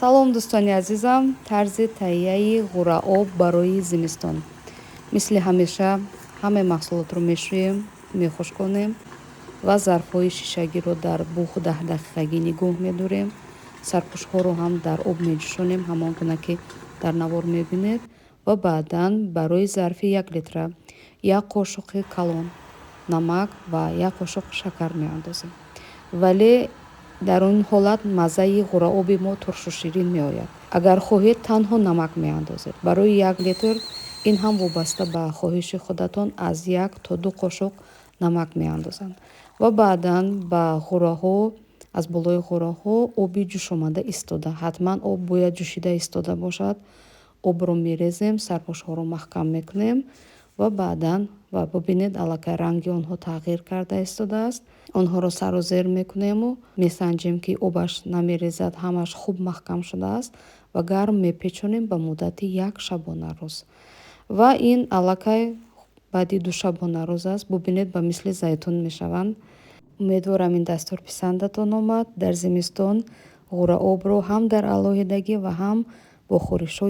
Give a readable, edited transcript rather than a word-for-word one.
салом дӯстони азизам, тарзи таҳияи ғураоб барои зимистон. Мисли ҳамеша ҳамаи маҳсулотро мешӯем, мехушконем ва зарфҳои шишагиро дар буғ 10 дақиқагӣ нигоҳ медорем. Сарпӯшҳоро ҳам дар об меҷӯшонем, ҳамон гуна ки дар навор мебинед. Ва баъдан барои зарфи 1 литра 1 қошуқи калон намак ва 1 қошуқ шакар меандозем. Вале дар он ҳолат маззаи ғураоби мо туршу ширин меояд. Агар хоҳед танҳо намак меандозед. Барои 1 литр ин ҳам вобаста ба хоҳиши худатон аз 1 то 2 қошуқ намак меандозанд. Ва баъдан ба ғураҳо, аз болои ғураҳо оби ҷӯшомада истода, ҳатман об бояд ҷӯшида истода бошад. Обро мерезем, сарпӯшҳоро маҳкам мекунем ва баъдан ва бубинед аллакай ранги онҳо тағйир карда истодааст. Онҳоро сару зер мекунему месанҷем ки обаш намерезад, ҳамаш хуб маҳкам шудааст ва гарм мепечонем ба муддати 1 шабона рӯз. Ва ин аллакай баъди 2 шабона рӯз аст. Бубинед ба мисли зайтун мешаванд. Умедворам ин дастур писандатон омад. Дар зимистон ғураобро ҳам дар алоҳидагӣ ва ҳам бо хӯришҳо